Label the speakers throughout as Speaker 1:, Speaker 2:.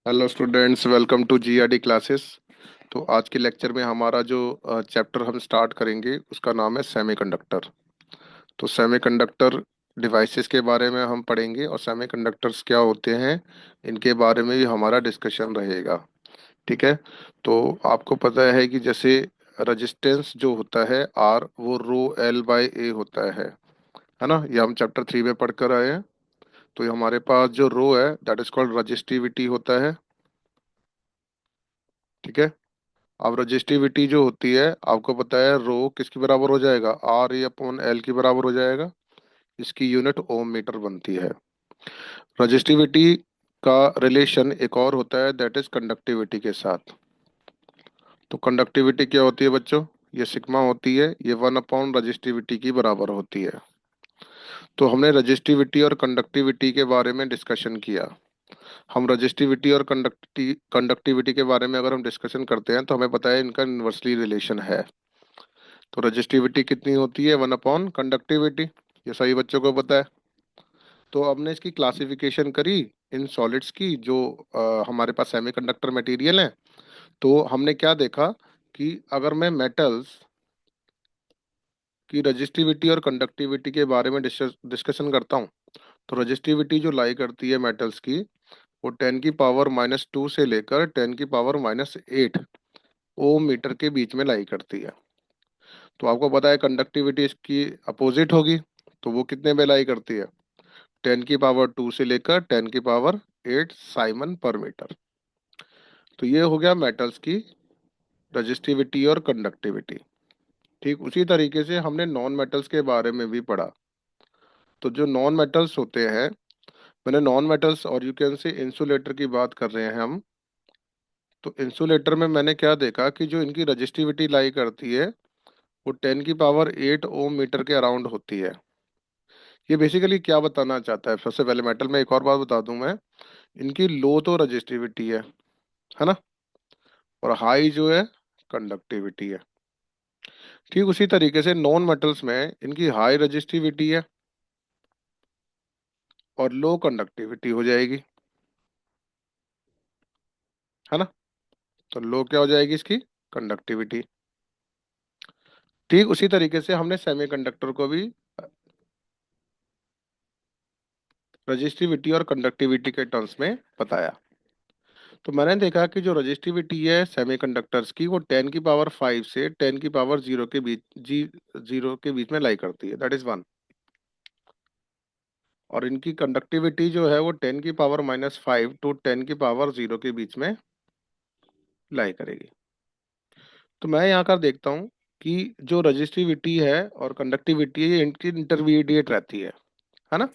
Speaker 1: Hello students, welcome to GRD classes. तो आज के लेक्चर में हमारा जो चैप्टर हम स्टार्ट करेंगे उसका नाम है सेमीकंडक्टर। तो सेमीकंडक्टर डिवाइसेस के बारे में हम पढ़ेंगे और सेमीकंडक्टर्स क्या होते हैं इनके बारे में भी हमारा डिस्कशन रहेगा। ठीक है। तो आपको पता है कि जैसे रेजिस्टेंस जो होता है आर वो रो एल बाई ए होता है ना। ये हम चैप्टर 3 में पढ़ कर आए हैं। तो ये हमारे पास जो रो है दैट इज कॉल्ड रजिस्टिविटी होता है। ठीक है। अब रजिस्टिविटी जो होती है आपको पता है रो किसके बराबर हो जाएगा, आर ए अपॉन एल के बराबर हो जाएगा। इसकी यूनिट ओम मीटर बनती है। रजिस्टिविटी का रिलेशन एक और होता है दैट इज कंडक्टिविटी के साथ। तो कंडक्टिविटी क्या होती है बच्चों, ये सिग्मा होती है, ये 1 अपॉन रजिस्टिविटी की बराबर होती है। तो हमने रजिस्टिविटी और कंडक्टिविटी के बारे में डिस्कशन किया। हम रजिस्टिविटी और कंडक्टिविटी के बारे में अगर हम डिस्कशन करते हैं तो हमें पता है इनका इन्वर्सली रिलेशन है। तो रजिस्टिविटी कितनी होती है, 1 अपॉन कंडक्टिविटी। ये सही बच्चों को पता है। तो हमने इसकी क्लासिफिकेशन करी इन सॉलिड्स की जो हमारे पास सेमीकंडक्टर मटेरियल है। तो हमने क्या देखा कि अगर मैं मेटल्स की रजिस्टिविटी और कंडक्टिविटी के बारे में डिस्कशन करता हूँ तो रजिस्टिविटी जो लाई करती है मेटल्स की वो 10⁻⁻² से लेकर 10⁻⁸ ओम मीटर के बीच में लाई करती है। तो आपको पता है कंडक्टिविटी इसकी अपोजिट होगी। तो वो कितने में लाई करती है, 10⁻² से लेकर 10⁻8 साइमन पर मीटर। तो ये हो गया मेटल्स की रजिस्टिविटी और कंडक्टिविटी। ठीक उसी तरीके से हमने नॉन मेटल्स के बारे में भी पढ़ा। तो जो नॉन मेटल्स होते हैं, मैंने नॉन मेटल्स और यू कैन से इंसुलेटर की बात कर रहे हैं हम। तो इंसुलेटर में मैंने क्या देखा कि जो इनकी रजिस्टिविटी लाई करती है वो 10⁸ ओम मीटर के अराउंड होती है। ये बेसिकली क्या बताना चाहता है, सबसे पहले मेटल में एक और बात बता दूं मैं, इनकी लो तो रजिस्टिविटी है ना, और हाई जो है कंडक्टिविटी है। ठीक उसी तरीके से नॉन मेटल्स में इनकी हाई रजिस्टिविटी है और लो कंडक्टिविटी हो जाएगी, है ना। तो लो क्या हो जाएगी इसकी, कंडक्टिविटी। ठीक उसी तरीके से हमने सेमीकंडक्टर को भी रजिस्टिविटी और कंडक्टिविटी के टर्म्स में बताया। तो मैंने देखा कि जो रजिस्टिविटी है सेमीकंडक्टर्स की वो 10⁵ से 10⁻0 के बीच 0 के बीच में लाई करती है, दैट इज 1। और इनकी कंडक्टिविटी जो है वो 10⁻⁻5 टू 10⁻0 के बीच में लाई करेगी। तो मैं यहाँ कर देखता हूँ कि जो रजिस्टिविटी है और कंडक्टिविटी है ये इनकी इंटरमीडिएट रहती है ना।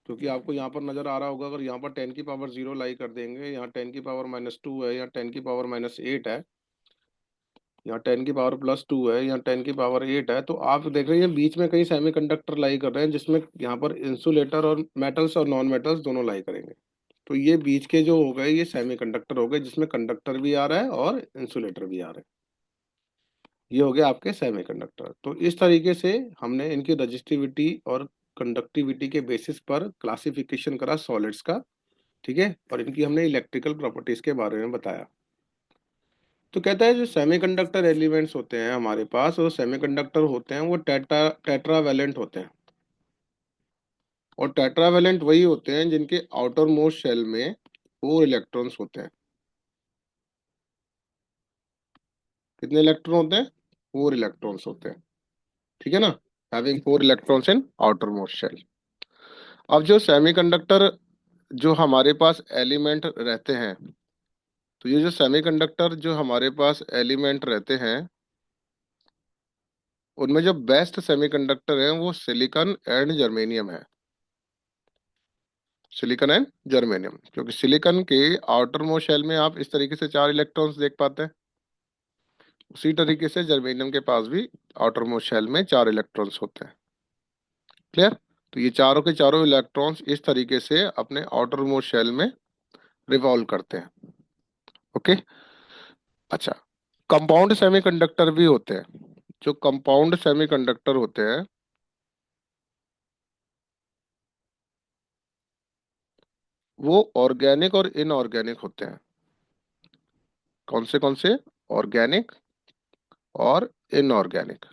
Speaker 1: क्योंकि आपको यहाँ पर नजर आ रहा होगा, अगर यहाँ पर 10⁻0 लाई कर देंगे, यहाँ 10⁻⁻2 है, यहाँ 10⁻⁸ है, यहाँ 10⁻+2 है, यहाँ 10⁻8 है, तो आप देख रहे हैं बीच में कई सेमीकंडक्टर लाई कर रहे हैं जिसमें यहाँ पर इंसुलेटर और मेटल्स और नॉन मेटल्स दोनों लाई करेंगे। तो ये बीच के जो हो गए ये सेमीकंडक्टर हो गए जिसमें कंडक्टर भी आ रहा है और इंसुलेटर भी आ रहा है। ये हो गया आपके सेमीकंडक्टर। तो इस तरीके से हमने इनकी रजिस्टिविटी और कंडक्टिविटी के बेसिस पर क्लासिफिकेशन करा सॉलिड्स का। ठीक है। और इनकी हमने इलेक्ट्रिकल प्रॉपर्टीज के बारे में बताया। तो कहता है जो सेमीकंडक्टर एलिमेंट्स होते हैं हमारे पास, वो सेमीकंडक्टर होते हैं वो टेट्रावैलेंट होते हैं। और टेट्रावैलेंट वही होते हैं जिनके आउटर मोस्ट शेल में 4 इलेक्ट्रॉन्स होते हैं। कितने इलेक्ट्रॉन होते हैं, 4 इलेक्ट्रॉन्स होते हैं। ठीक है ना, having 4 electrons in outer most shell. अब जो सेमीकंडक्टर जो हमारे पास एलिमेंट रहते हैं, तो ये जो सेमीकंडक्टर जो हमारे पास एलिमेंट रहते हैं उनमें जो बेस्ट सेमीकंडक्टर है वो सिलिकॉन एंड जर्मेनियम है। सिलिकॉन एंड जर्मेनियम, क्योंकि सिलिकॉन के आउटर मोस्ट शेल में आप इस तरीके से 4 इलेक्ट्रॉन्स देख पाते हैं। उसी तरीके से जर्मेनियम के पास भी आउटर मोस्ट शेल में 4 इलेक्ट्रॉन्स होते हैं। क्लियर। तो ये चारों के चारों इलेक्ट्रॉन्स इस तरीके से अपने आउटर मोस्ट शेल में रिवॉल्व करते हैं। ओके। अच्छा, कंपाउंड सेमीकंडक्टर भी होते हैं। जो कंपाउंड सेमीकंडक्टर होते हैं वो ऑर्गेनिक और इनऑर्गेनिक होते हैं। कौन से? ऑर्गेनिक और इनऑर्गेनिक।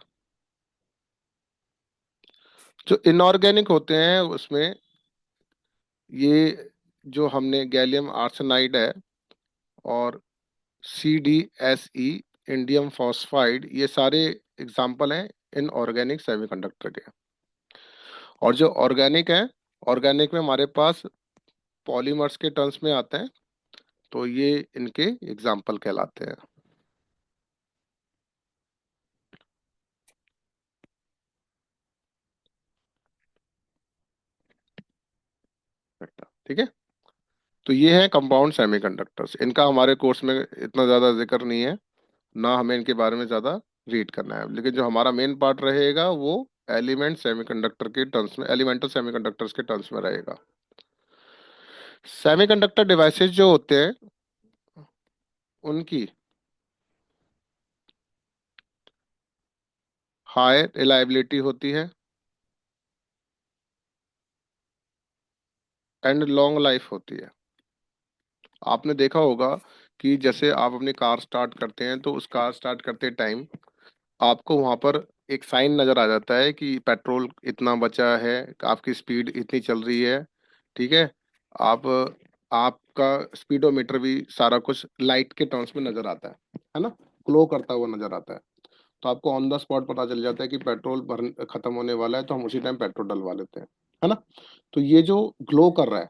Speaker 1: जो इनऑर्गेनिक होते हैं उसमें ये जो हमने गैलियम आर्सेनाइड है और CDSE, इंडियम फॉस्फाइड, ये सारे एग्जाम्पल हैं इनऑर्गेनिक सेमीकंडक्टर के। और जो ऑर्गेनिक है, ऑर्गेनिक में हमारे पास पॉलीमर्स के टर्म्स में आते हैं, तो ये इनके एग्जाम्पल कहलाते हैं। ठीक है। तो ये है कंपाउंड सेमीकंडक्टर्स। इनका हमारे कोर्स में इतना ज़्यादा जिक्र नहीं है, ना हमें इनके बारे में ज़्यादा रीड करना है, लेकिन जो हमारा मेन पार्ट रहेगा वो एलिमेंट सेमीकंडक्टर के टर्म्स में, एलिमेंटल सेमीकंडक्टर्स के टर्म्स में रहेगा। सेमीकंडक्टर डिवाइसेस जो होते हैं उनकी हाई रिलायबिलिटी होती है एंड लॉन्ग लाइफ होती है। आपने देखा होगा कि जैसे आप अपनी कार स्टार्ट करते हैं तो उस कार स्टार्ट करते टाइम आपको वहां पर एक साइन नजर आ जाता है कि पेट्रोल इतना बचा है, आपकी स्पीड इतनी चल रही है। ठीक है। आप आपका स्पीडोमीटर भी सारा कुछ लाइट के टर्म्स में नजर आता है ना, ग्लो करता हुआ नजर आता है। तो आपको ऑन द स्पॉट पता चल जाता है कि पेट्रोल भर खत्म होने वाला है, तो हम उसी टाइम पेट्रोल डलवा लेते हैं, है ना। तो ये जो ग्लो कर रहा है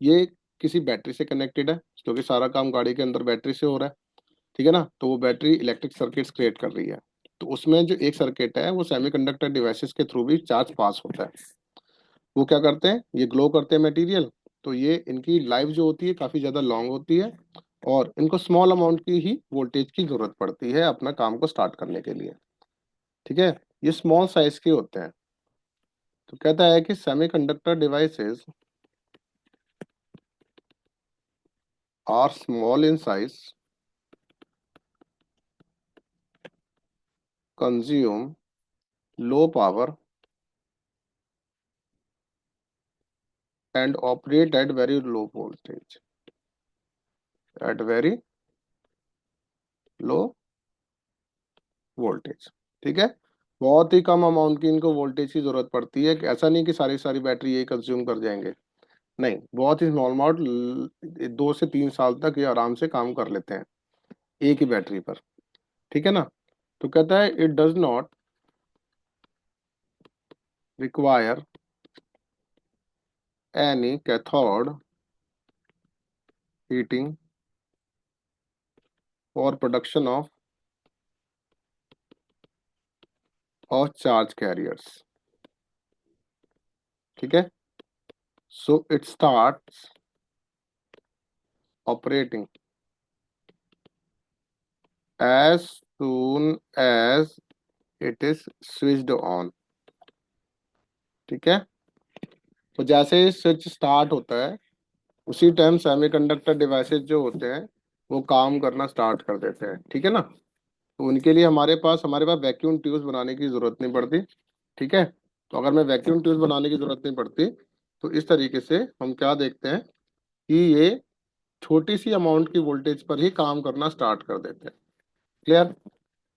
Speaker 1: ये किसी बैटरी से कनेक्टेड है, क्योंकि सारा काम गाड़ी के अंदर बैटरी से हो रहा है। ठीक है ना, तो वो बैटरी इलेक्ट्रिक सर्किट्स क्रिएट कर रही है। तो उसमें जो एक सर्किट है वो सेमीकंडक्टर डिवाइसेस के थ्रू भी चार्ज पास होता है। वो क्या करते हैं, ये ग्लो करते हैं मटेरियल। तो ये इनकी लाइफ जो होती है काफी ज्यादा लॉन्ग होती है, और इनको स्मॉल अमाउंट की ही वोल्टेज की जरूरत पड़ती है अपना काम को स्टार्ट करने के लिए। ठीक है। ये स्मॉल साइज के होते हैं। तो कहता है कि semiconductor devices are small in size, consume low power and operate at very low voltage, at very low voltage. ठीक है। बहुत ही कम अमाउंट की इनको वोल्टेज की जरूरत पड़ती है। ऐसा नहीं कि सारी सारी बैटरी यही कंज्यूम कर जाएंगे, नहीं, बहुत ही स्मॉल अमाउंट, 2 से 3 साल तक ये आराम से काम कर लेते हैं एक ही बैटरी पर। ठीक है ना। तो कहता है it does not require any cathode heating for production of charge carriers. ठीक है। So it start operating as soon as it is switched on। ठीक है। तो जैसे ही स्विच स्टार्ट होता है उसी टाइम सेमीकंडक्टर डिवाइसेस जो होते हैं वो काम करना स्टार्ट कर देते हैं। ठीक है ना। तो उनके लिए हमारे पास वैक्यूम ट्यूब्स बनाने की जरूरत नहीं पड़ती। ठीक है। तो अगर मैं वैक्यूम ट्यूब्स बनाने की जरूरत नहीं पड़ती तो इस तरीके से हम क्या देखते हैं कि ये छोटी सी अमाउंट की वोल्टेज पर ही काम करना स्टार्ट कर देते हैं। क्लियर।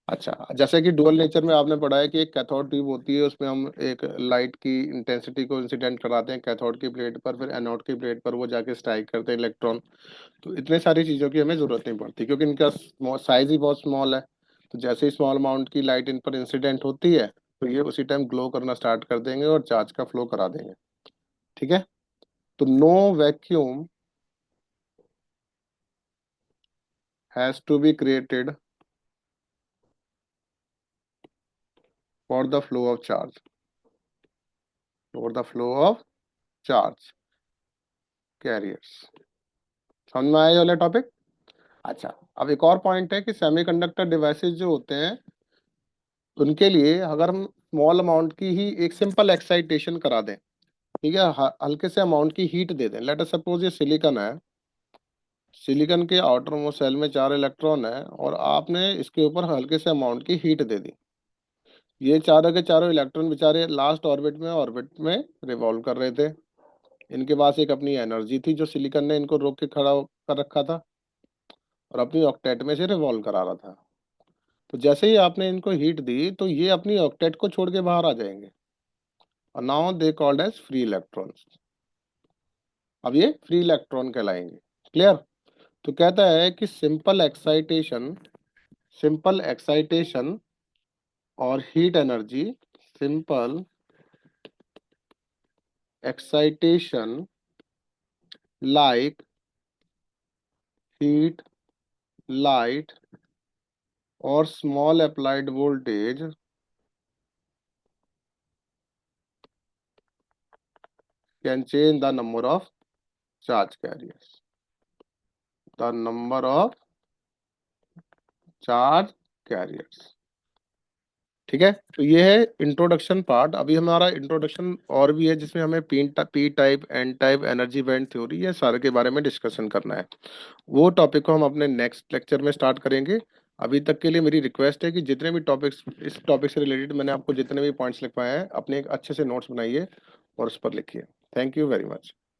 Speaker 1: अच्छा, जैसे कि डुअल नेचर में आपने पढ़ा है कि एक कैथोड ट्यूब होती है, उसमें हम एक लाइट की इंटेंसिटी को इंसिडेंट कराते हैं कैथोड की प्लेट पर, फिर एनोड की प्लेट पर वो जाके स्ट्राइक करते हैं इलेक्ट्रॉन। तो इतने सारी चीज़ों की हमें जरूरत नहीं पड़ती क्योंकि इनका साइज ही बहुत स्मॉल है। तो जैसे ही स्मॉल अमाउंट की लाइट इन पर इंसिडेंट होती है तो ये उसी टाइम ग्लो करना स्टार्ट कर देंगे और चार्ज का फ्लो करा देंगे। ठीक है। तो no vacuum has to be created for the flow of charge, for the flow of charge carriers. समझ में आया ये वाला टॉपिक। अच्छा, अब एक और पॉइंट है कि सेमीकंडक्टर डिवाइसेस जो होते हैं उनके लिए अगर हम स्मॉल अमाउंट की ही एक सिंपल एक्साइटेशन करा दें, ठीक है, हल्के से अमाउंट की हीट दे दें। लेट अस सपोज ये सिलिकॉन है, सिलिकॉन के आउटर मोस्ट शेल में 4 इलेक्ट्रॉन है और आपने इसके ऊपर हल्के से अमाउंट की हीट दे दी। ये चारों के चारों इलेक्ट्रॉन बेचारे लास्ट ऑर्बिट में रिवॉल्व कर रहे थे। इनके पास एक अपनी एनर्जी थी जो सिलिकॉन ने इनको रोक के खड़ा कर रखा था और अपनी ऑक्टेट में से रिवॉल्व करा रहा था। तो जैसे ही आपने इनको हीट दी तो ये अपनी ऑक्टेट को छोड़ के बाहर आ जाएंगे और now they called as free electrons. अब ये फ्री इलेक्ट्रॉन कहलाएंगे। क्लियर? तो कहता है कि सिंपल एक्साइटेशन और heat energy, simple excitation like heat, light और small applied voltage can change the number of charge carriers, the number of charge carriers. ठीक है, तो ये है इंट्रोडक्शन पार्ट। अभी हमारा इंट्रोडक्शन और भी है जिसमें हमें P type, N type, energy band theory, ये सारे के बारे में डिस्कशन करना है। वो टॉपिक को हम अपने नेक्स्ट लेक्चर में स्टार्ट करेंगे। अभी तक के लिए मेरी रिक्वेस्ट है कि जितने भी टॉपिक्स, इस टॉपिक से रिलेटेड मैंने आपको जितने भी पॉइंट्स लिखवाए हैं, अपने एक अच्छे से नोट्स बनाइए और उस पर लिखिए। Thank you very much.